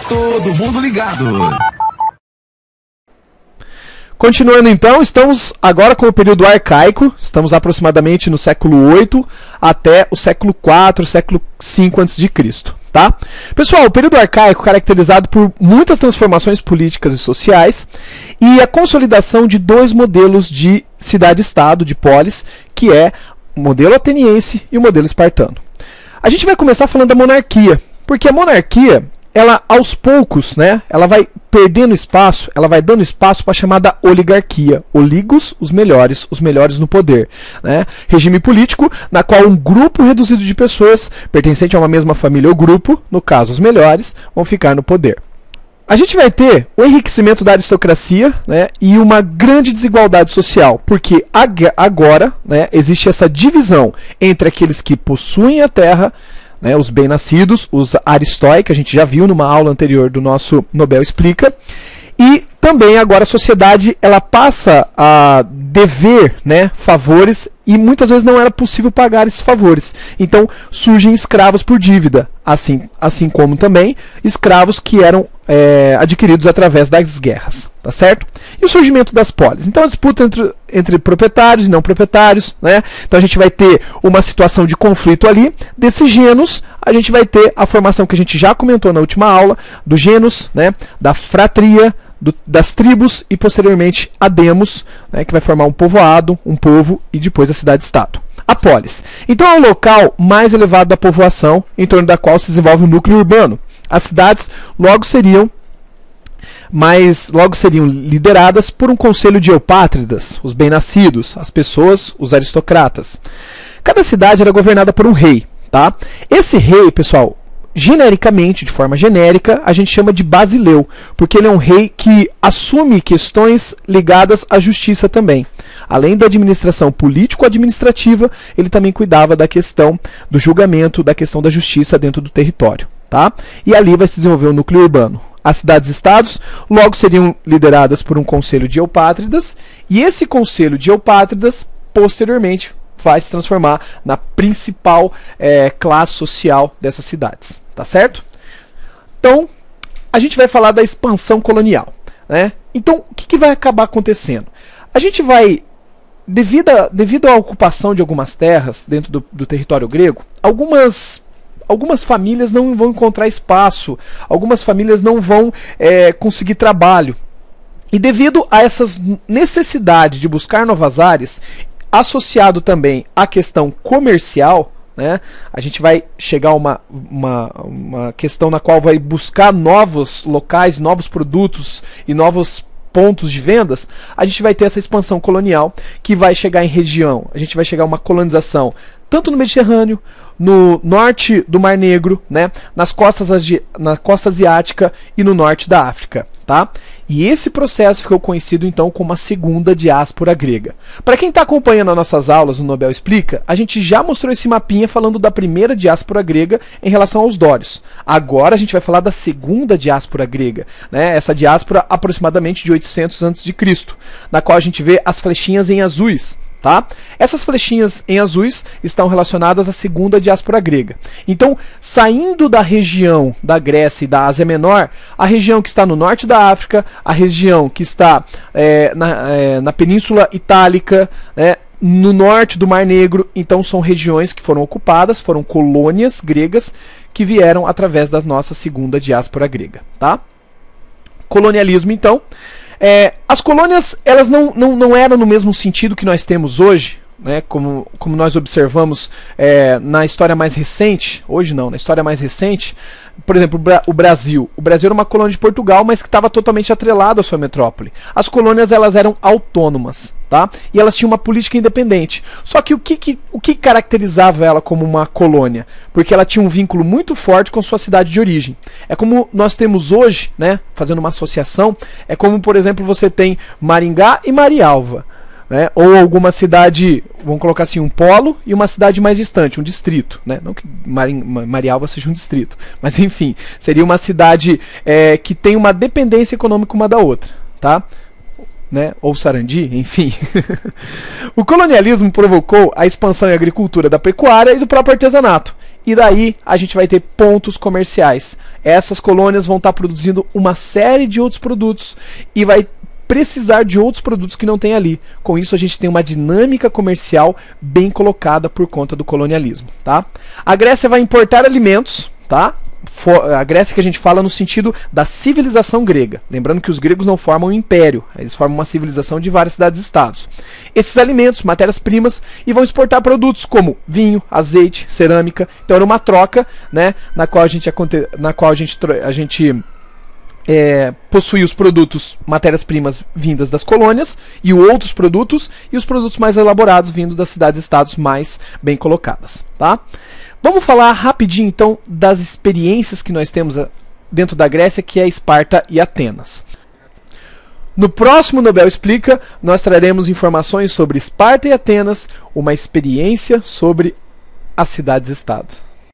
Todo mundo ligado. Continuando então, estamos agora com o período arcaico, estamos aproximadamente no século VIII até o século IV, século V a.C., tá? Pessoal, o período arcaico caracterizado por muitas transformações políticas e sociais e a consolidação de dois modelos de cidade-estado, de polis, que é o modelo ateniense e o modelo espartano. A gente vai começar falando da monarquia, porque a monarquia, ela aos poucos, né, ela vai perdendo espaço, ela vai dando espaço para a chamada oligarquia. Oligos, os melhores no poder, né? Regime político na qual um grupo reduzido de pessoas pertencente a uma mesma família ou grupo, no caso os melhores, vão ficar no poder. A gente vai ter o enriquecimento da aristocracia, né, e uma grande desigualdade social, porque agora, né, existe essa divisão entre aqueles que possuem a terra, né, os bem-nascidos, os aristói, que a gente já viu numa aula anterior do nosso Nobel Explica, e também agora a sociedade ela passa a dever, né, favores, e muitas vezes não era possível pagar esses favores. Então surgem escravos por dívida, assim como também escravos que eram adquiridos através das guerras, tá certo? E o surgimento das polis. Então a disputa entre proprietários e não proprietários, né? Então a gente vai ter uma situação de conflito ali. Desses gênos, a gente vai ter a formação que a gente já comentou na última aula, do gênos, né, da fratria, das tribos e posteriormente a demos, né, que vai formar um povoado, um povo e depois a cidade-estado. A polis. Então é o local mais elevado da povoação, em torno da qual se desenvolve o núcleo urbano. As cidades logo seriam lideradas por um conselho de eupátridas, os bem-nascidos, as pessoas, os aristocratas. Cada cidade era governada por um rei, tá? Esse rei, pessoal, genericamente, de forma genérica, a gente chama de basileu, porque ele é um rei que assume questões ligadas à justiça também. Além da administração político-administrativa, ele também cuidava da questão do julgamento, da questão da justiça dentro do território, tá? E ali vai se desenvolver o núcleo urbano. As cidades-estados logo seriam lideradas por um conselho de eupátridas, e esse conselho de eupátridas, posteriormente, vai se transformar na principal classe social dessas cidades, tá certo? Então, a gente vai falar da expansão colonial, né? Então, o que vai acabar acontecendo? A gente vai, devido à ocupação de algumas terras dentro do território grego, algumas famílias não vão encontrar espaço, algumas famílias não vão conseguir trabalho. E devido a essas necessidades de buscar novas áreas, associado também à questão comercial, né, a gente vai chegar a uma questão na qual vai buscar novos locais, novos produtos e novos pontos de vendas, a gente vai ter essa expansão colonial que vai chegar em região, a gente vai chegar a uma colonização tanto no Mediterrâneo, no norte do Mar Negro, né, na costa asiática e no norte da África, tá? E esse processo ficou conhecido então como a segunda diáspora grega. Para quem está acompanhando as nossas aulas no Nobel Explica, a gente já mostrou esse mapinha falando da primeira diáspora grega em relação aos dórios. Agora a gente vai falar da segunda diáspora grega, né? Essa diáspora aproximadamente de 800 a.C., na qual a gente vê as flechinhas em azuis. Tá? Essas flechinhas em azuis estão relacionadas à segunda diáspora grega. Então, saindo da região da Grécia e da Ásia Menor, a região que está no norte da África, a região que está na Península Itálica, no norte do Mar Negro, então são regiões que foram ocupadas, foram colônias gregas que vieram através da nossa segunda diáspora grega. Tá? Colonialismo, então. As colônias elas não eram no mesmo sentido que nós temos hoje, né, como nós observamos na história mais recente. Hoje não, na história mais recente, por exemplo, o Brasil. O Brasil era uma colônia de Portugal, mas que estava totalmente atrelado à sua metrópole. As colônias elas eram autônomas, tá? E elas tinham uma política independente. Só que o que caracterizava ela como uma colônia? Porque ela tinha um vínculo muito forte com sua cidade de origem. É como nós temos hoje, né, fazendo uma associação, é como, por exemplo, você tem Maringá e Marialva. Né? Ou alguma cidade, vamos colocar assim, um polo e uma cidade mais distante, um distrito, né? Não que Marialva seja um distrito, mas enfim, seria uma cidade que tem uma dependência econômica uma da outra, tá? Né? Ou Sarandi, enfim. O colonialismo provocou a expansão em agricultura da pecuária e do próprio artesanato. e daí a gente vai ter pontos comerciais. Essas colônias vão estar produzindo uma série de outros produtos e vai precisar de outros produtos que não tem ali. Com isso a gente tem uma dinâmica comercial bem colocada por conta do colonialismo, tá? A Grécia vai importar alimentos, tá? A Grécia que a gente fala no sentido da civilização grega. Lembrando que os gregos não formam um império, eles formam uma civilização de várias cidades-estados. Esses alimentos, matérias-primas, e vão exportar produtos como vinho, azeite, cerâmica. Então era uma troca, né, na qual a gente possuía os produtos, matérias-primas vindas das colônias e outros produtos, e os produtos mais elaborados vindo das cidades-estados mais bem colocadas, tá? Vamos falar rapidinho então das experiências que nós temos dentro da Grécia, que é Esparta e Atenas. No próximo Nobel Explica, nós traremos informações sobre Esparta e Atenas, uma experiência sobre as cidades-estado.